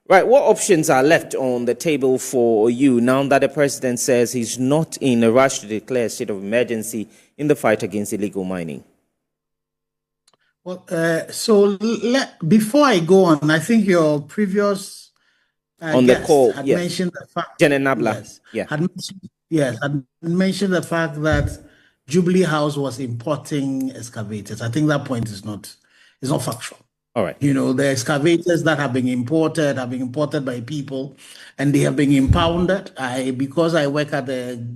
Right, what options are left on the table for you now that the president says he's not in a rush to declare a state of emergency in the fight against illegal mining? Well, before I go on, I think your previous On the guest call, had yes. mentioned the fact, Janet Nabla, yes, yeah. had mentioned the fact that Jubilee House was importing excavators. I think that point is not factual. All right. You know, the excavators that have been imported by people, and they have been impounded. Because I work at the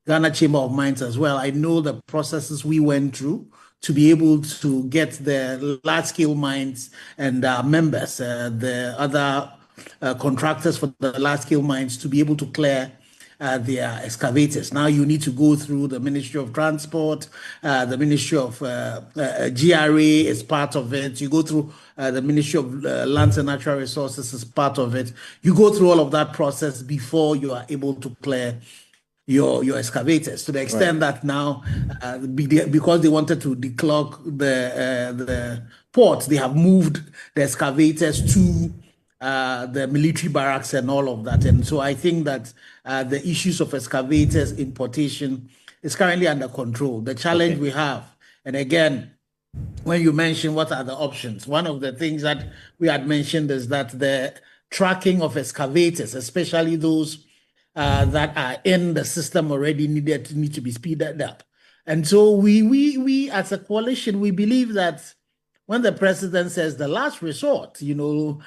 Ghana Chamber of Mines as well, I know the processes we went through to be able to get the large-scale mines and members, the other contractors for the large-scale mines, to be able to clear their excavators. Now you need to go through the Ministry of Transport, the Ministry of GRA is part of it. You go through the Ministry of Lands and Natural Resources is part of it. You go through all of that process before you are able to clear your excavators, to the extent that now, because they wanted to declog the port, they have moved the excavators to the military barracks and all of that. And so I think that the issues of excavators importation is currently under control. The challenge we have, and again, when you mention what are the options, one of the things that we had mentioned is that the tracking of excavators, especially those that are in the system already, need to be speeded up. And so we as a coalition, we believe that when the president says the last resort, you know,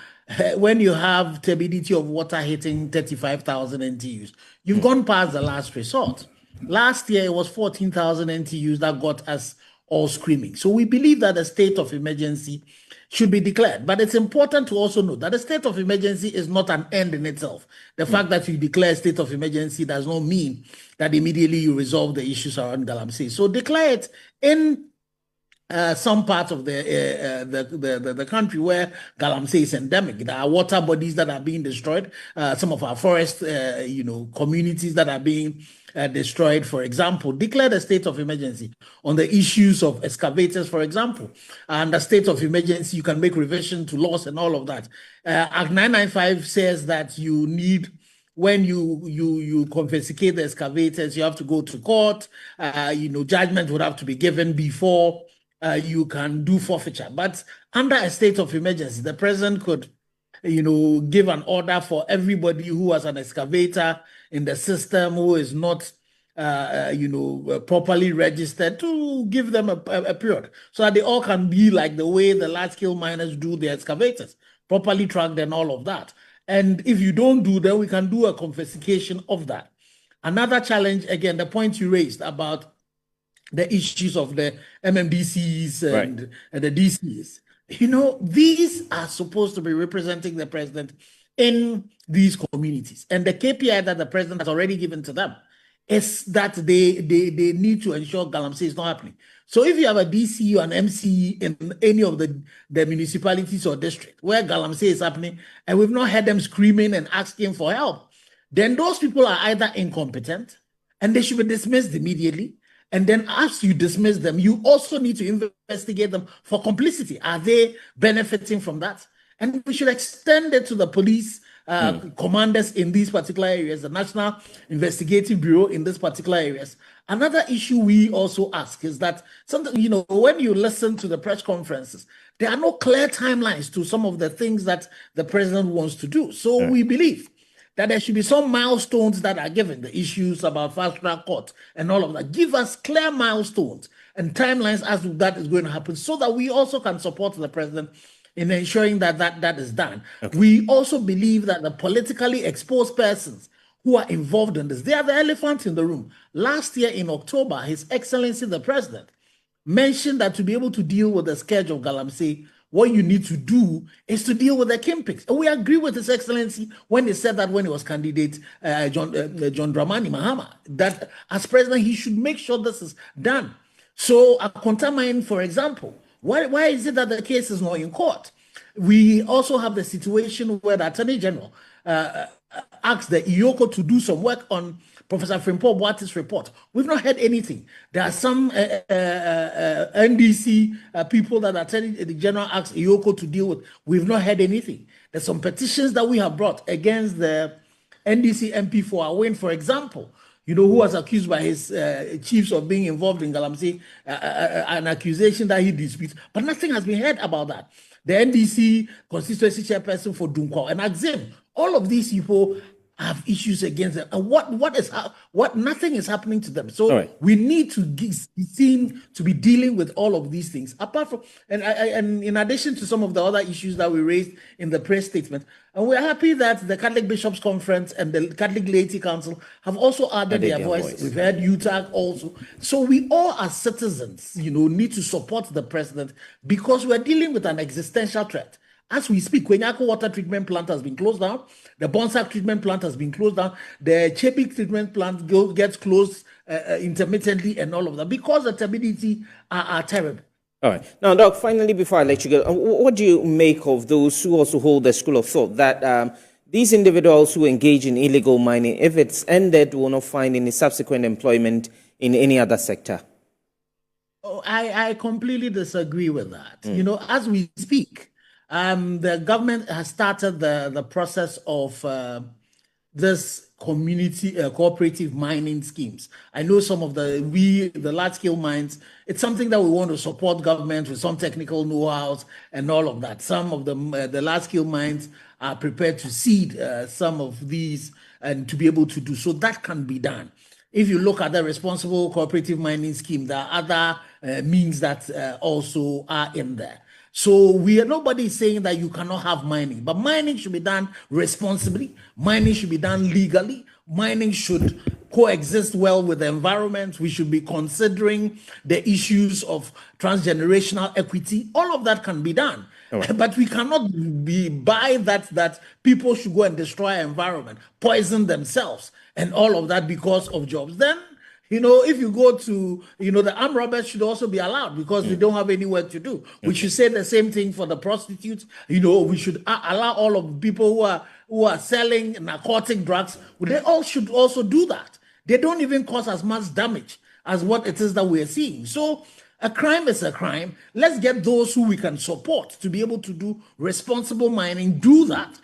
when you have turbidity of water hitting 35,000 NTUs, you've gone past the last resort. Last year, it was 14,000 NTUs that got us all screaming. So we believe that a state of emergency should be declared. But it's important to also note that a state of emergency is not an end in itself. The fact that you declare a state of emergency does not mean that immediately you resolve the issues around Galamsey. So declare it in some parts of the country where Galamsey is endemic. There are water bodies that are being destroyed. Some of our forest, communities that are being destroyed. For example, declare the state of emergency on the issues of excavators, for example. And the state of emergency, you can make revision to laws and all of that. Act 995 says that you need, when you confiscate the excavators, you have to go to court. Judgment would have to be given before you can do forfeiture. But under a state of emergency, the president could, give an order for everybody who has an excavator in the system who is not, properly registered, to give them a period so that they all can be like the way the large-scale miners do their excavators, properly tracked and all of that. And if you don't do that, we can do a confiscation of that. Another challenge, again, the point you raised about the issues of the MMDCs and the DCs. These are supposed to be representing the president in these communities. And the KPI that the president has already given to them is that they need to ensure Galamsey is not happening. So if you have a DC or an MC in any of the municipalities or district where Galamsey is happening, and we've not heard them screaming and asking for help, then those people are either incompetent and they should be dismissed immediately. And then as you dismiss them, you also need to investigate them for complicity. Are they benefiting from that? And we should extend it to the police commanders in these particular areas, the National Investigative Bureau in these particular areas. Another issue we also ask is that sometimes, when you listen to the press conferences, there are no clear timelines to some of the things that the president wants to do. So we believe that there should be some milestones that are given, the issues about fast track court and all of that. Give us clear milestones and timelines as to that is going to happen, so that we also can support the president in ensuring that is done. We also believe that the politically exposed persons who are involved in this, they are the elephant in the room. Last year in October, His Excellency the President mentioned that to be able to deal with the scourge of Galamsey, what you need to do is to deal with the kingpins. And we agree with His Excellency when he said that when he was candidate, John Dramani Mahama, that as president, he should make sure this is done. So a Kontamine, for example, why is it that the case is not in court? We also have the situation where the Attorney General asked the IOCO to do some work on Professor Frimpong Boate's report. We've not heard anything. There are some NDC people that are telling the general asked Iyoko to deal with. We've not heard anything. There's some petitions that we have brought against the NDC MP for our win, for example, who was accused by his chiefs of being involved in Galamsey, an accusation that he disputes, but nothing has been heard about that. The NDC constituency chairperson for Dunkwa and Axim, all of these people have issues against them. And nothing is happening to them. So we need to be seen to be dealing with all of these things. Apart from, and in addition to some of the other issues that we raised in the press statement, and we're happy that the Catholic Bishops Conference and the Catholic Laity Council have also added their voice. We've heard UTAG also. So we all as citizens, need to support the president because we're dealing with an existential threat. As we speak, Kwenyako water treatment plant has been closed down. The Bonsak treatment plant has been closed down. The Chepik treatment plant gets closed intermittently and all of that because the turbidity are terrible. All right. Now, Doc, finally, before I let you go, what do you make of those who also hold the school of thought that these individuals who engage in illegal mining, if it's ended, will not find any subsequent employment in any other sector? Oh, I completely disagree with that. As we speak, the government has started the process of this community cooperative mining schemes. I know some of the large scale mines. It's something that we want to support government with some technical know-hows and all of that. Some of the large scale mines are prepared to seed some of these and to be able to do so. That can be done. If you look at the responsible cooperative mining scheme, there are other means that also are in there. So nobody is saying that you cannot have mining, but mining should be done responsibly. Mining should be done legally. Mining should coexist well with the environment. We should be considering the issues of transgenerational equity. All of that can be done. Right. But we cannot be by that people should go and destroy our environment, poison themselves, and all of that because of jobs. Then if you go to, the armed robbers should also be allowed because they don't have any work to do. We should say the same thing for the prostitutes. We should allow all of the people who are selling narcotic drugs. They all should also do that. They don't even cause as much damage as what it is that we are seeing. So a crime is a crime. Let's get those who we can support to be able to do responsible mining, do that.